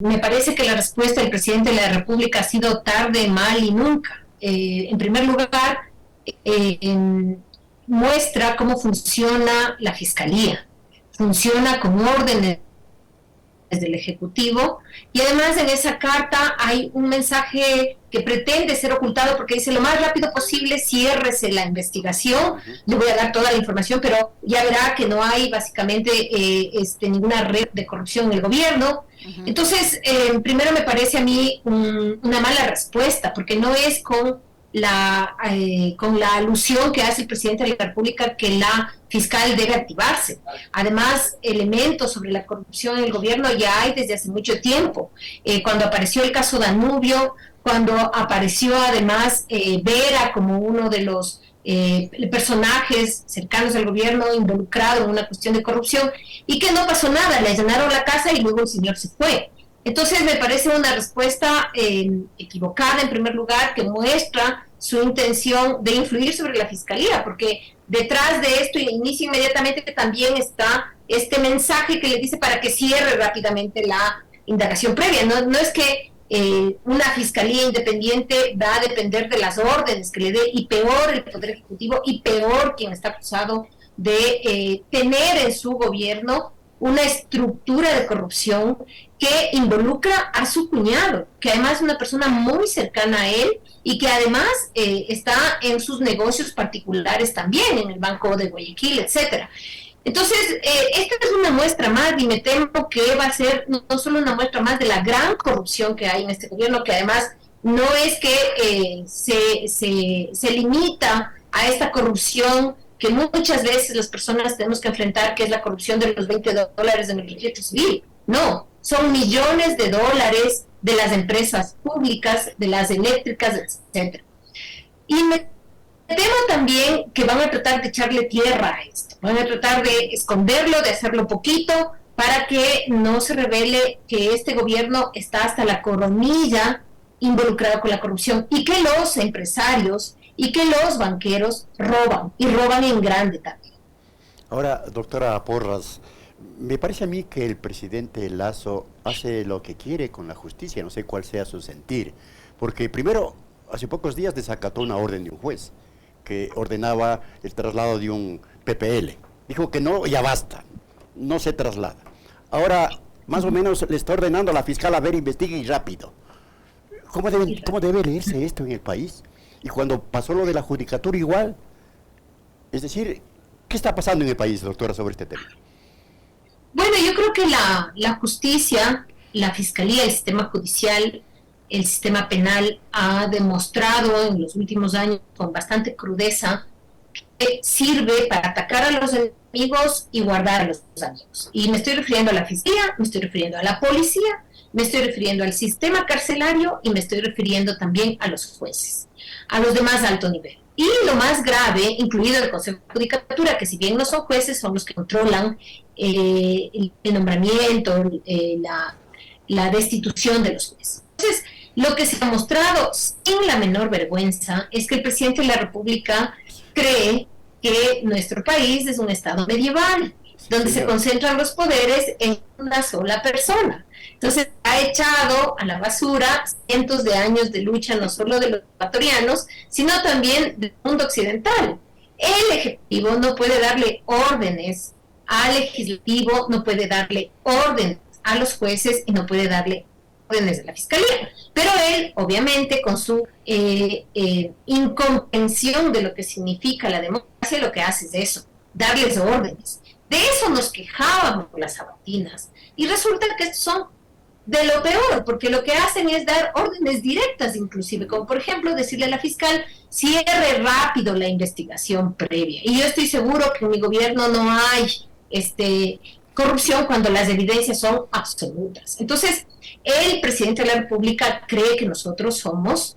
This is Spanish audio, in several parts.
Me parece que la respuesta del presidente de la República ha sido tarde, mal y nunca. En primer lugar, muestra cómo funciona la Fiscalía. Funciona con órdenes del Ejecutivo, y además en esa carta hay un mensaje que pretende ser ocultado porque dice: lo más rápido posible ciérrese la investigación. Le voy a dar toda la información, pero ya verá que no hay básicamente ninguna red de corrupción en el gobierno. Entonces, primero me parece a mí una mala respuesta, porque no es con la alusión que hace el presidente de la República que la fiscal debe activarse. Además, elementos sobre la corrupción en el gobierno ya hay desde hace mucho tiempo. Cuando apareció el caso Danubio, cuando apareció además Vera como uno de los personajes cercanos al gobierno involucrado en una cuestión de corrupción, y que no pasó nada, le allanaron la casa y luego el señor se fue. Entonces me parece una respuesta equivocada, en primer lugar, que muestra su intención de influir sobre la Fiscalía, porque detrás de esto inicia inmediatamente que también está este mensaje que le dice para que cierre rápidamente la indagación previa. No es que una Fiscalía independiente va a depender de las órdenes que le dé, y peor el Poder Ejecutivo, y peor quien está acusado de tener en su gobierno una estructura de corrupción que involucra a su cuñado, que además es una persona muy cercana a él y que además está en sus negocios particulares también, en el Banco de Guayaquil, etcétera. Entonces, esta es una muestra más, y me temo que va a ser no solo una muestra más de la gran corrupción que hay en este gobierno, que además no es que se limita a esta corrupción que muchas veces las personas tenemos que enfrentar, que es la corrupción de los $20 en el registro civil. No, son millones de dólares de las empresas públicas, de las eléctricas, etcétera. Y me temo también que van a tratar de echarle tierra a esto, van a tratar de esconderlo, de hacerlo poquito, para que no se revele que este gobierno está hasta la coronilla involucrado con la corrupción, y que los empresarios y que los banqueros roban, y roban en grande también. Ahora, doctora Porras, me parece a mí que el presidente Lasso hace lo que quiere con la justicia, no sé cuál sea su sentir, porque primero, hace pocos días desacató una orden de un juez que ordenaba el traslado de un PPL. Dijo que no, ya basta, no se traslada. Ahora, más o menos, le está ordenando a la fiscal: a ver, investigue y rápido. ¿Cómo debe leerse esto en el país? Y cuando pasó lo de la judicatura igual, es decir, ¿qué está pasando en el país, doctora, sobre este tema? Bueno, yo creo que la justicia, la fiscalía, el sistema judicial, el sistema penal ha demostrado en los últimos años con bastante crudeza que sirve para atacar a los enemigos y guardar a los amigos. Y me estoy refiriendo a la fiscalía, me estoy refiriendo a la policía, me estoy refiriendo al sistema carcelario, y me estoy refiriendo también a los jueces, a los de más alto nivel. Y lo más grave, incluido el Consejo de Judicatura, que si bien no son jueces, son los que controlan el nombramiento, la destitución de los jueces. Entonces, lo que se ha mostrado sin la menor vergüenza es que el presidente de la República cree que nuestro país es un estado medieval, donde se concentran los poderes en una sola persona. Entonces ha echado a la basura cientos de años de lucha, no solo de los ecuatorianos, sino también del mundo occidental. El Ejecutivo no puede darle órdenes al Legislativo, no puede darle órdenes a los jueces, y no puede darle órdenes a la Fiscalía. Pero él, obviamente, con su incomprensión de lo que significa la democracia, lo que hace es eso, darles órdenes. De eso nos quejábamos con las sabatinas, y resulta que estos son de lo peor, porque lo que hacen es dar órdenes directas, inclusive, como por ejemplo decirle a la fiscal: cierre rápido la investigación previa. Y yo estoy seguro que en mi gobierno no hay corrupción cuando las evidencias son absolutas. Entonces, el presidente de la República cree que nosotros somos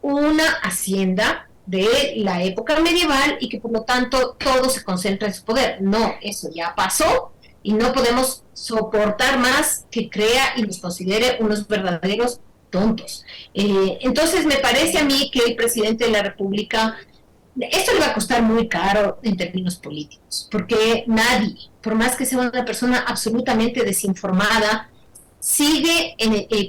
una hacienda de la época medieval y que por lo tanto todo se concentra en su poder. No, eso ya pasó, y no podemos soportar más que crea y nos considere unos verdaderos tontos. Entonces me parece a mí que el presidente de la República, esto le va a costar muy caro en términos políticos, porque nadie, por más que sea una persona absolutamente desinformada, sigue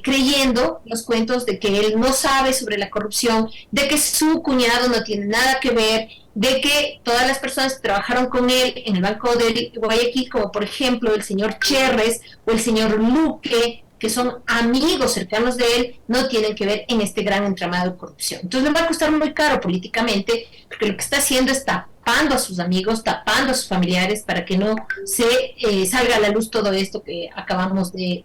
creyendo los cuentos de que él no sabe sobre la corrupción, de que su cuñado no tiene nada que ver, de que todas las personas que trabajaron con él en el Banco de Guayaquil, como por ejemplo el señor Cherres o el señor Luque, que son amigos cercanos de él, no tienen que ver en este gran entramado de corrupción. Entonces le va a costar muy caro políticamente, porque lo que está haciendo es tapando a sus amigos, tapando a sus familiares, para que no se salga a la luz todo esto que acabamos de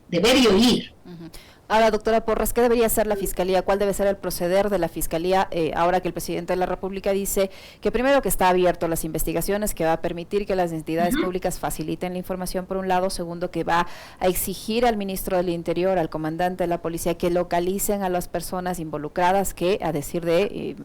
ver y oír. Uh-huh. Ahora, doctora Porras, ¿qué debería hacer la Fiscalía? ¿Cuál debe ser el proceder de la Fiscalía ahora que el presidente de la República dice que primero que está abierto a las investigaciones, que va a permitir que las entidades públicas faciliten la información por un lado, segundo que va a exigir al ministro del Interior, al comandante de la policía, que localicen a las personas involucradas que, a decir de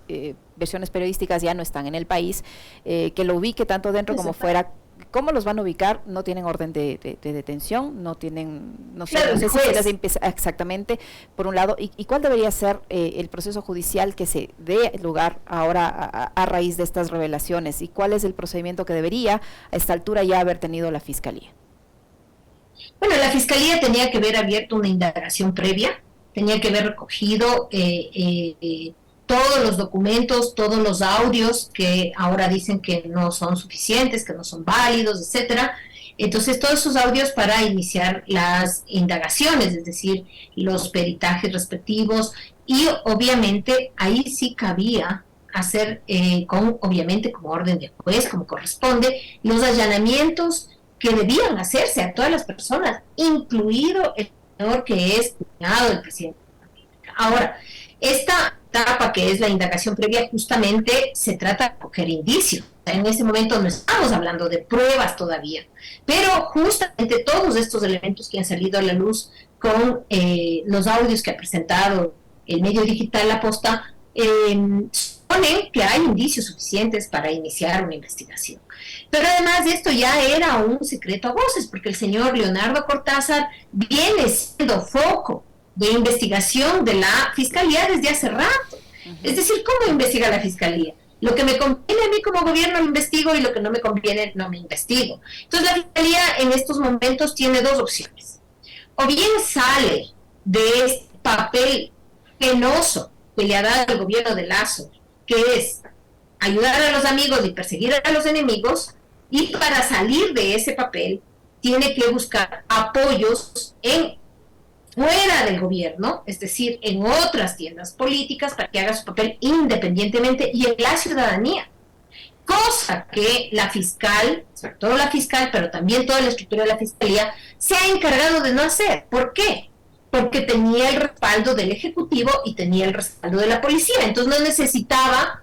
versiones periodísticas, ya no están en el país, que lo ubique tanto dentro como fuera? ¿Cómo los van a ubicar? No tienen orden de detención, no tienen, no sé, no sé si las exactamente, por un lado, y cuál debería ser el proceso judicial que se dé lugar ahora a raíz de estas revelaciones, y cuál es el procedimiento que debería a esta altura ya haber tenido la Fiscalía. Bueno, la Fiscalía tenía que haber abierto una indagación previa, tenía que haber recogido todos los documentos, todos los audios que ahora dicen que no son suficientes, que no son válidos, etcétera. Entonces, todos esos audios para iniciar las indagaciones, es decir, los peritajes respectivos, y obviamente ahí sí cabía hacer, obviamente como orden de juez, como corresponde, los allanamientos que debían hacerse a todas las personas, incluido el señor que es cuñado del presidente de la República. Ahora, esta etapa que es la indagación previa, justamente se trata de coger indicios. En ese momento no estamos hablando de pruebas todavía, pero justamente todos estos elementos que han salido a la luz con los audios que ha presentado el medio digital La Posta, suponen que hay indicios suficientes para iniciar una investigación. Pero además de esto ya era un secreto a voces, porque el señor Leonardo Cortázar viene siendo foco de investigación de la Fiscalía desde hace rato. Es decir, ¿cómo investiga la Fiscalía? Lo que me conviene a mí como gobierno lo investigo, y lo que no me conviene no me investigo. Entonces la Fiscalía en estos momentos tiene dos opciones. O bien sale de este papel penoso que le ha dado el gobierno de Lasso, que es ayudar a los amigos y perseguir a los enemigos, y para salir de ese papel tiene que buscar apoyos fuera del gobierno, es decir, en otras tiendas políticas, para que haga su papel independientemente y en la ciudadanía. Cosa que la fiscal, sobre todo la fiscal, pero también toda la estructura de la Fiscalía, se ha encargado de no hacer. ¿Por qué? Porque tenía el respaldo del Ejecutivo y tenía el respaldo de la policía. Entonces no necesitaba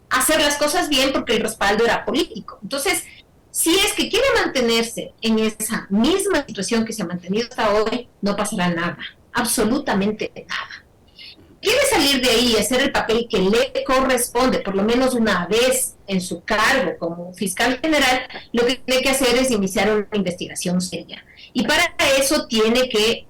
hacer las cosas bien porque el respaldo era político. Entonces, si es que quiere mantenerse en esa misma situación que se ha mantenido hasta hoy, no pasará nada, absolutamente nada. Quiere salir de ahí y hacer el papel que le corresponde, por lo menos una vez en su cargo como fiscal general, lo que tiene que hacer es iniciar una investigación seria. Y para eso tiene que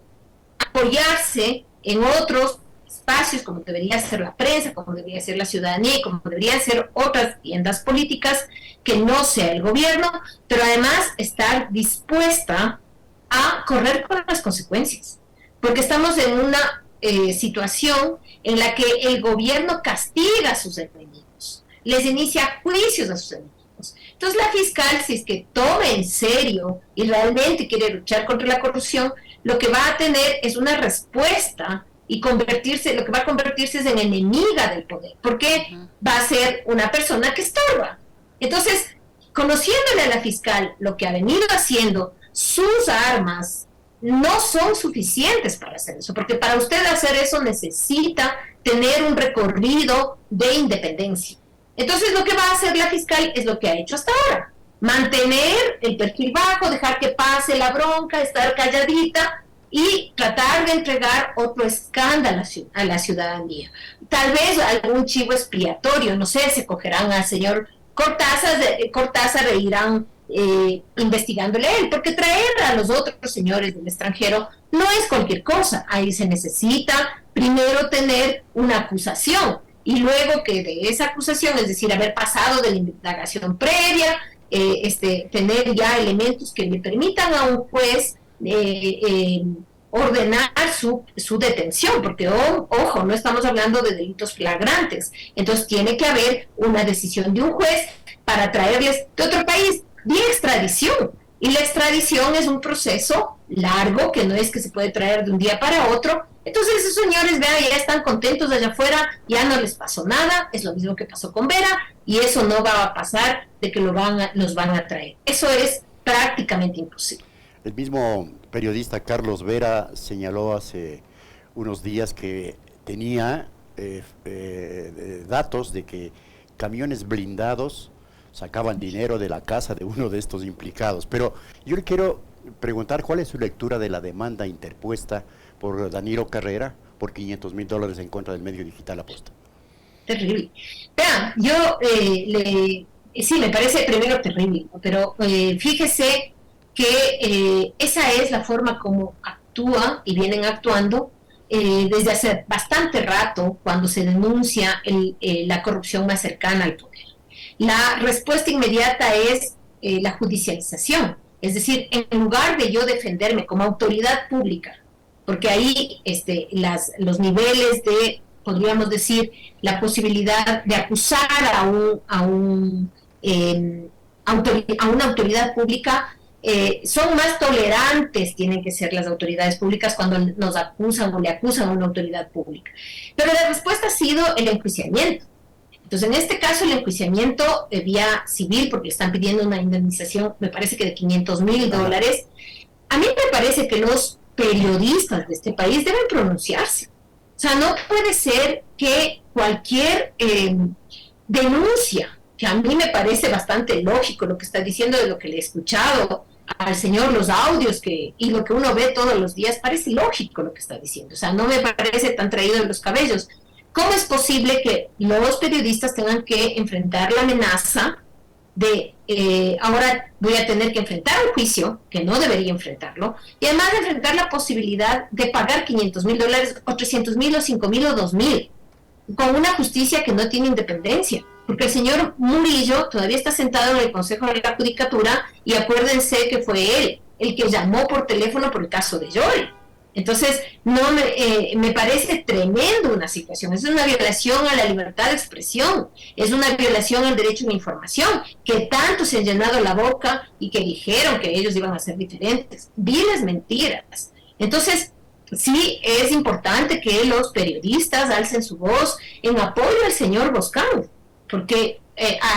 apoyarse en otros espacios, como debería ser la prensa, como debería ser la ciudadanía, y como deberían ser otras tiendas políticas, que no sea el gobierno, pero además estar dispuesta a correr con las consecuencias, porque estamos en una situación en la que el gobierno castiga a sus enemigos, les inicia juicios a sus enemigos. Entonces la fiscal, si es que toma en serio y realmente quiere luchar contra la corrupción, lo que va a tener es una respuesta, y lo que va a convertirse es en enemiga del poder, porque va a ser una persona que estorba. Entonces, conociéndole a la fiscal lo que ha venido haciendo, sus armas no son suficientes para hacer eso, porque para usted hacer eso necesita tener un recorrido de independencia. Entonces, lo que va a hacer la fiscal es lo que ha hecho hasta ahora: mantener el perfil bajo, dejar que pase la bronca, estar calladita y tratar de entregar otro escándalo a la ciudadanía. Tal vez algún chivo expiatorio, no sé, se cogerán al señor Cortázar e irán investigándole a él, porque traer a los otros señores del extranjero no es cualquier cosa. Ahí se necesita primero tener una acusación, y luego que de esa acusación, es decir, haber pasado de la indagación previa, tener ya elementos que le permitan a un juez ordenar su detención, porque ojo, no estamos hablando de delitos flagrantes, entonces tiene que haber una decisión de un juez para traerles de otro país, vía extradición, y la extradición es un proceso largo, que no es que se puede traer de un día para otro. Entonces esos señores, vean, ya están contentos allá afuera, ya no les pasó nada, es lo mismo que pasó con Vera, y eso no va a pasar de que los van a traer. Eso es prácticamente imposible. El mismo periodista Carlos Vera señaló hace unos días que tenía datos de que camiones blindados sacaban dinero de la casa de uno de estos implicados. Pero yo le quiero preguntar cuál es su lectura de la demanda interpuesta por Danilo Carrera por $500,000 en contra del medio digital Aposta. Terrible. Vean, yo sí, me parece primero terrible, ¿no? Pero fíjese que esa es la forma como actúa y vienen actuando desde hace bastante rato cuando se denuncia la corrupción más cercana al poder. La respuesta inmediata es la judicialización, es decir, en lugar de yo defenderme como autoridad pública, porque ahí los niveles de, podríamos decir, la posibilidad de acusar a una autoridad pública, son más tolerantes, tienen que ser las autoridades públicas cuando nos acusan o le acusan a una autoridad pública. Pero la respuesta ha sido el enjuiciamiento. Entonces, en este caso, el enjuiciamiento vía civil, porque le están pidiendo una indemnización, me parece que de $500,000. A mí me parece que los periodistas de este país deben pronunciarse. O sea, no puede ser que cualquier denuncia, que a mí me parece bastante lógico lo que está diciendo, de lo que le he escuchado al señor, los audios y lo que uno ve todos los días, parece lógico lo que está diciendo. O sea, no me parece tan traído de los cabellos. ¿Cómo es posible que los periodistas tengan que enfrentar la amenaza de ahora voy a tener que enfrentar un juicio, que no debería enfrentarlo, y además de enfrentar la posibilidad de pagar $500,000 o $300,000 o $5,000 o $2,000, con una justicia que no tiene independencia? Porque el señor Murillo todavía está sentado en el Consejo de la Judicatura, y acuérdense que fue él el que llamó por teléfono por el caso de Joel. Entonces, me parece tremendo una situación. Es una violación a la libertad de expresión, es una violación al derecho a la información, que tanto se han llenado la boca y que dijeron que ellos iban a ser diferentes. Viles mentiras. Entonces, sí es importante que los periodistas alcen su voz en apoyo al señor Boscán, porque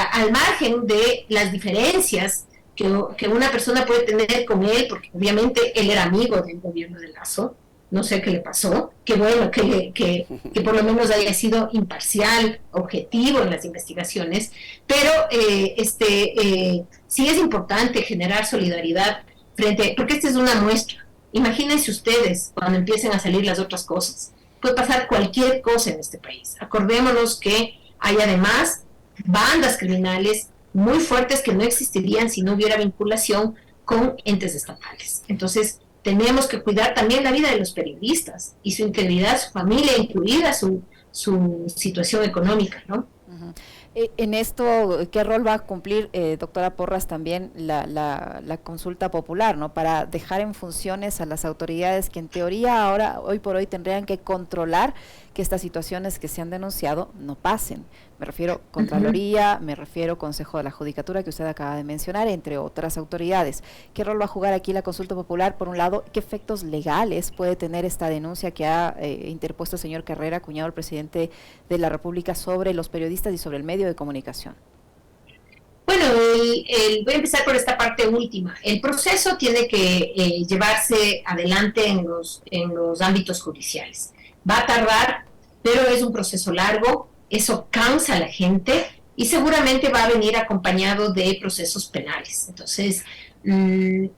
al margen de las diferencias que una persona puede tener con él, porque obviamente él era amigo del gobierno de Lasso, no sé qué le pasó, que bueno, que por lo menos haya sido imparcial, objetivo en las investigaciones, pero sí es importante generar solidaridad porque esta es una muestra. Imagínense ustedes cuando empiecen a salir las otras cosas. Puede pasar cualquier cosa en este país. Acordémonos que hay además bandas criminales muy fuertes que no existirían si no hubiera vinculación con entes estatales. Entonces, tenemos que cuidar también la vida de los periodistas y su integridad, su familia, incluida su situación económica, ¿no? Uh-huh. En esto, ¿qué rol va a cumplir, doctora Porras, también la consulta popular, ¿no? Para dejar en funciones a las autoridades que en teoría hoy por hoy tendrían que controlar que estas situaciones que se han denunciado no pasen. Me refiero Contraloría, me refiero Consejo de la Judicatura, que usted acaba de mencionar, entre otras autoridades. ¿Qué rol va a jugar aquí la consulta popular? Por un lado, ¿qué efectos legales puede tener esta denuncia que ha interpuesto el señor Carrera, cuñado del presidente de la República, sobre los periodistas y sobre el medio de comunicación? Bueno, voy a empezar por esta parte última. El proceso tiene que llevarse adelante en los ámbitos judiciales. Va a tardar, pero es un proceso largo, eso cansa a la gente y seguramente va a venir acompañado de procesos penales. Entonces,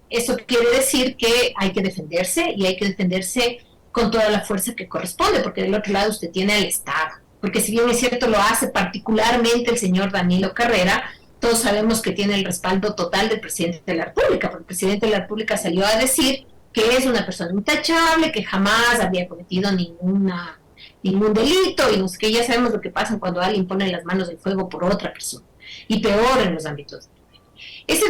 eso quiere decir que hay que defenderse, y hay que defenderse con toda la fuerza que corresponde, porque del otro lado usted tiene al Estado. Porque si bien es cierto, lo hace particularmente el señor Danilo Carrera, todos sabemos que tiene el respaldo total del presidente de la República, porque el presidente de la República salió a decir que es una persona intachable, que jamás había cometido ningún delito, y no sé qué. Ya sabemos lo que pasa cuando alguien pone las manos en fuego por otra persona, y peor en los ámbitos. Esa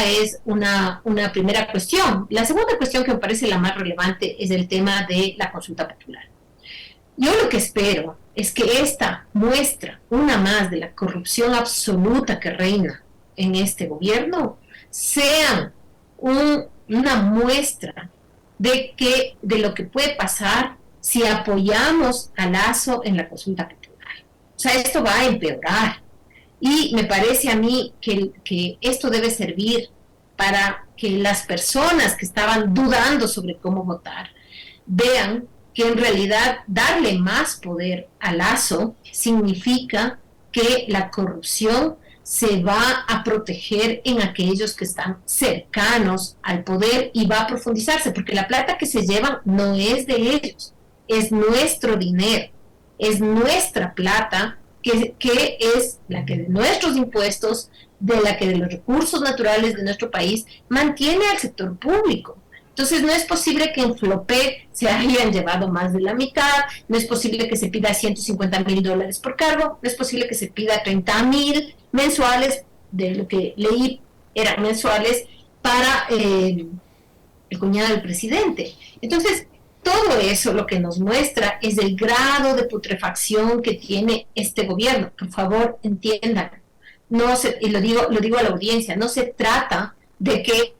es una primera cuestión. La segunda cuestión que me parece la más relevante es el tema de la consulta popular. Yo lo que espero es que esta muestra, una más de la corrupción absoluta que reina en este gobierno, sea una muestra de lo que puede pasar si apoyamos a Lasso en la consulta popular. O sea, esto va a empeorar. Y me parece a mí que esto debe servir para que las personas que estaban dudando sobre cómo votar vean que en realidad darle más poder a Lasso significa que la corrupción se va a proteger en aquellos que están cercanos al poder y va a profundizarse, porque la plata que se llevan no es de ellos, es nuestro dinero, es nuestra plata, que es la que de nuestros impuestos, de la que de los recursos naturales de nuestro país mantiene al sector público. Entonces no es posible que en Flopec se hayan llevado más de la mitad, no es posible que se pida $150,000 por cargo, no es posible que se pida 30,000 mensuales, de lo que leí eran mensuales, para el cuñado del presidente. Entonces, todo eso lo que nos muestra es el grado de putrefacción que tiene este gobierno. Por favor, entiendan. Y lo digo a la audiencia, no se trata de que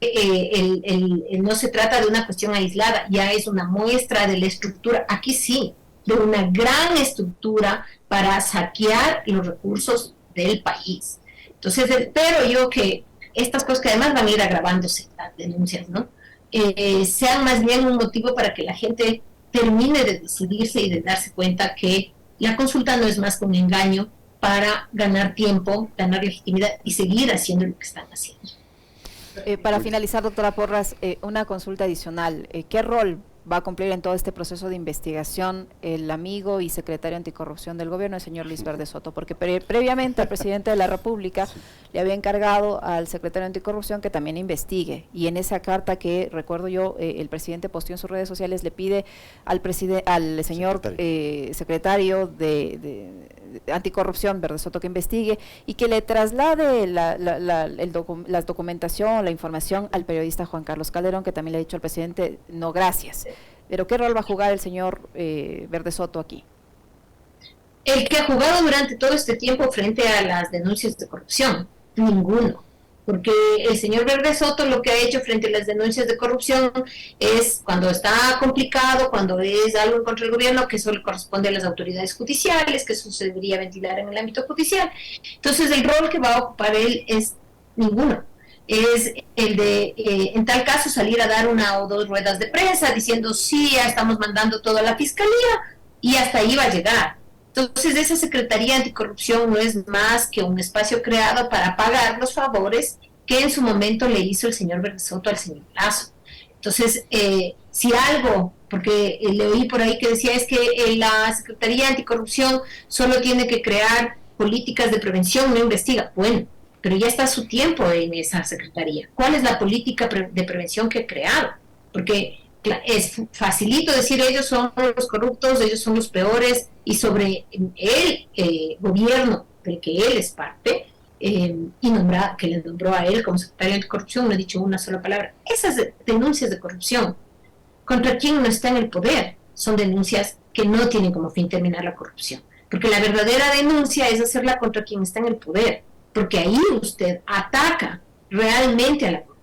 no se trata de una cuestión aislada, ya es una muestra de la estructura, aquí sí, de una gran estructura para saquear los recursos del país. Entonces, espero yo que estas cosas, que además van a ir agravándose las denuncias, ¿no? Sean más bien un motivo para que la gente termine de decidirse y de darse cuenta que la consulta no es más que un engaño para ganar tiempo, ganar legitimidad y seguir haciendo lo que están haciendo. Para finalizar, doctora Porras, una consulta adicional. ¿Qué rol va a cumplir en todo este proceso de investigación el amigo y secretario anticorrupción del gobierno, el señor Luis Verde Soto? Porque previamente el presidente de la República le había encargado al secretario anticorrupción que también investigue, y en esa carta que recuerdo yo, el presidente posteó en sus redes sociales, le pide al señor secretario de anticorrupción, Verde Soto, que investigue y que le traslade la documentación, la información al periodista Juan Carlos Calderón, que también le ha dicho al presidente, no gracias. Pero ¿qué rol va a jugar el señor Verde Soto aquí? El que ha jugado durante todo este tiempo frente a las denuncias de corrupción, ninguno. Porque el señor Verde Soto lo que ha hecho frente a las denuncias de corrupción es, cuando está complicado, cuando es algo en contra del gobierno, que eso le corresponde a las autoridades judiciales, que eso se debería ventilar en el ámbito judicial. Entonces el rol que va a ocupar él es ninguno. Es el de, en tal caso, salir a dar una o dos ruedas de prensa diciendo, sí, ya estamos mandando todo a la fiscalía, y hasta ahí va a llegar. Entonces, esa Secretaría Anticorrupción no es más que un espacio creado para pagar los favores que en su momento le hizo el señor Verde Soto al señor Lasso. Entonces, si algo, porque le oí por ahí que decía, es que la Secretaría Anticorrupción solo tiene que crear políticas de prevención, no investiga. Bueno, pero ya está su tiempo en esa Secretaría. ¿Cuál es la política de prevención que ha creado? Porque es facilito decir ellos son los corruptos, ellos son los peores, y sobre el gobierno del que él es parte, que le nombró a él como secretario de anticorrupción, no ha dicho una sola palabra. Esas denuncias de corrupción contra quien no está en el poder son denuncias que no tienen como fin terminar la corrupción, porque la verdadera denuncia es hacerla contra quien está en el poder, porque ahí usted ataca realmente a la corrupción.